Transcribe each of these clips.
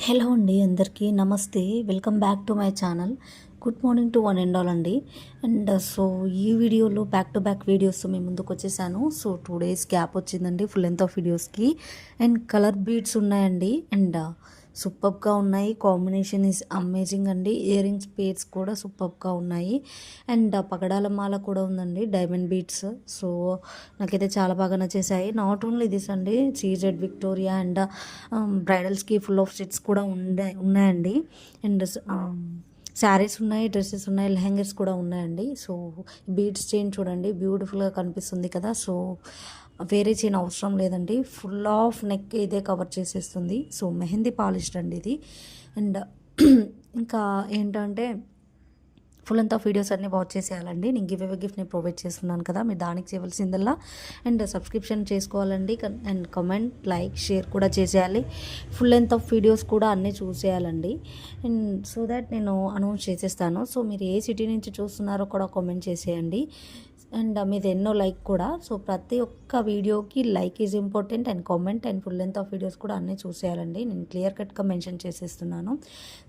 Hello అండి, అందరికీ నమస్తే. Welcome back to my channel. Good morning to one and all అండి. సో ఈ వీడియోలో బ్యాక్ టు బ్యాక్ వీడియోస్ మీ ముందుకు వచ్చేసాను. సో 2 days గ్యాప్ వచ్చిందండి ఫుల్ లెంత్ ఆఫ్ వీడియోస్కి. అండ్ కలర్ బీడ్స్ ఉన్నాయండి. అండ్ సూపర్గా ఉన్నాయి. కాంబినేషన్ ఈజ్ అమేజింగ్ అండి. ఇయర్ రింగ్స్ పేర్స్ కూడా సూపర్గా ఉన్నాయి. అండ్ పగడాల మాల కూడా ఉందండి, డైమండ్ బీడ్స్. సో నాకైతే చాలా బాగా నచ్చేసాయి. నాట్ ఓన్లీ దిస్ అండి, సీజెడ్ విక్టోరియా అండ్ బ్రైడల్స్కి ఫుల్ ఆఫ్ సెట్స్ కూడా ఉన్నాయండి. అండ్ శారీస్ ఉన్నాయి, డ్రెస్సెస్ ఉన్నాయి, లెహంగర్స్ కూడా ఉన్నాయండి. సో బీడ్స్ చైన్ చూడండి, బ్యూటిఫుల్గా కనిపిస్తుంది కదా. సో వేరే చైన్ అవసరం లేదండి, ఫుల్ ఆఫ్ నెక్ ఇదే కవర్ చేసేస్తుంది. సో మెహందీ పాలిష్డ్ అండి ఇది. అండ్ ఇంకా ఏంటంటే ఫుల్ అంతా వీడియోస్ అన్నీ వాచ్ చేసేయాలండి. నేను గివ్ అవే గిఫ్ట్ని ప్రొవైడ్ చేస్తున్నాను కదా, మీరు దానికి చేయవలసిందల్లా అండ్ సబ్స్క్రిప్షన్ చేసుకోవాలండి. అండ్ కమెంట్, లైక్, షేర్ కూడా చేసేయాలి. ఫుల్ లెంత్ ఆఫ్ వీడియోస్ కూడా అన్నీ చూసేయాలండి. అండ్ సో దాట్ నేను అనౌన్స్ చేసేస్తాను. సో మీరు ఏ సిటీ నుంచి చూస్తున్నారో కూడా కామెంట్ చేసేయండి. అండ్ మీది ఎన్నో లైక్ కూడా. సో ప్రతి ఒక్క వీడియోకి like is important, and comment and full length of videos కూడా అన్నీ చూసేయాలండి. నేను క్లియర్ కట్గా మెన్షన్ చేసేస్తున్నాను.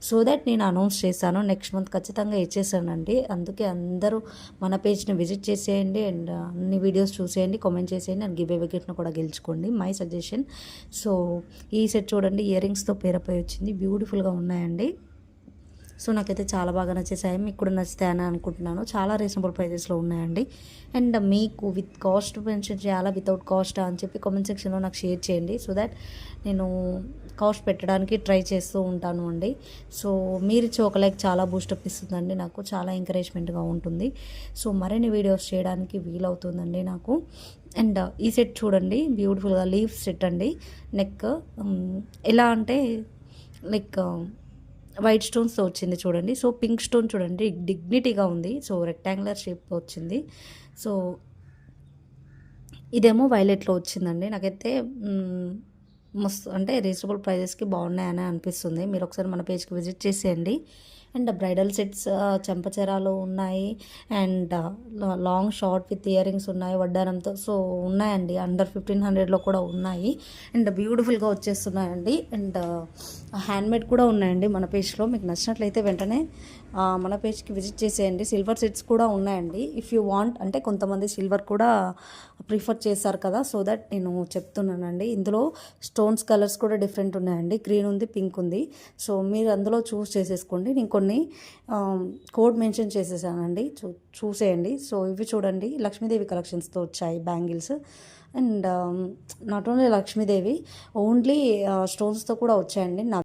సో దట్ నేను అనౌన్స్ చేస్తాను. నెక్స్ట్ మంత్ ఖచ్చితంగా ఇచ్చేసానండి. అందుకే అందరూ మన పేజ్ని విజిట్ చేసేయండి అండ్ అన్ని వీడియోస్ చూసేయండి, కామెంట్ చేసేయండి అండ్ గివ్ అవే గిఫ్ట్ను కూడా గెలుచుకోండి, మై సజెషన్. సో ఈ సెట్ చూడండి, ఇయర్ రింగ్స్తో పేరపై వచ్చింది, బ్యూటిఫుల్గా ఉన్నాయండి. సో నాకైతే చాలా బాగా నచ్చేసాయి. మీకు కూడా నచ్చుతాయని అనుకుంటున్నాను. చాలా రీజనబుల్ ప్రైజెస్లో ఉన్నాయండి. అండ్ మీకు విత్ కాస్ట్ మెన్షన్ చేయాలా, వితౌట్ కాస్ట్ అని చెప్పి కామెంట్ సెక్షన్లో నాకు షేర్ చేయండి. సో దట్ నేను కాస్ట్ పెట్టడానికి ట్రై చేస్తూ ఉంటాను అండి. సో మీరు ఇచ్చే ఒక లైక్ చాలా బూస్టప్ ఇస్తుందండి, నాకు చాలా ఎంకరేజ్మెంట్గా ఉంటుంది. సో మరిన్ని వీడియోస్ చేయడానికి వీలవుతుందండి నాకు. అండ్ ఈ సెట్ చూడండి, బ్యూటిఫుల్గా లీవ్ సెట్ అండి. నెక్ ఎలా అంటే లైక్ వైట్ స్టోన్స్తో వచ్చింది చూడండి. సో పింక్ స్టోన్ చూడండి, డిగ్నిటీగా ఉంది. సో రెక్టాంగులర్ షేప్ వచ్చింది. సో ఇదేమో వైలెట్లో వచ్చిందండి. నాకైతే మస్తు అంటే రీజనబుల్ ప్రైజెస్కి బాగున్నాయని అనిపిస్తుంది. మీరు ఒకసారి మన పేజ్కి విజిట్ చేసేయండి. అండ్ బ్రైడల్ సెట్స్ చెంపచెరాలు ఉన్నాయి. And long short with ear rings ఉన్నాయి వడ్డానంతో. సో ఉన్నాయండి, అండర్ 1500లో కూడా ఉన్నాయి. అండ్ బ్యూటిఫుల్గా వచ్చేస్తున్నాయండి. అండ్ హ్యాండ్మేడ్ కూడా ఉన్నాయండి మన పేజ్లో. మీకు నచ్చినట్లయితే వెంటనే మన పేజ్కి విజిట్ చేసేయండి. సిల్వర్ సెట్స్ కూడా ఉన్నాయండి, ఇఫ్ యూ వాంట్. అంటే కొంతమంది సిల్వర్ కూడా ప్రిఫర్ చేస్తారు కదా, సో దట్ నేను చెప్తున్నానండి. ఇందులో స్టోన్స్ కలర్స్ కూడా డిఫరెంట్ ఉన్నాయండి, గ్రీన్ ఉంది, పింక్ ఉంది. సో మీరు అందులో చూస్ చేసేసుకోండి. నేను కొన్ని కోడ్ మెన్షన్ చేసేసానండి, చూసేయండి. సో ఇవి చూడండి, లక్ష్మీదేవి కలెక్షన్స్తో వచ్చాయి bangles. And not only Lakshmidevi, only స్టోన్స్తో కూడా వచ్చాయండి.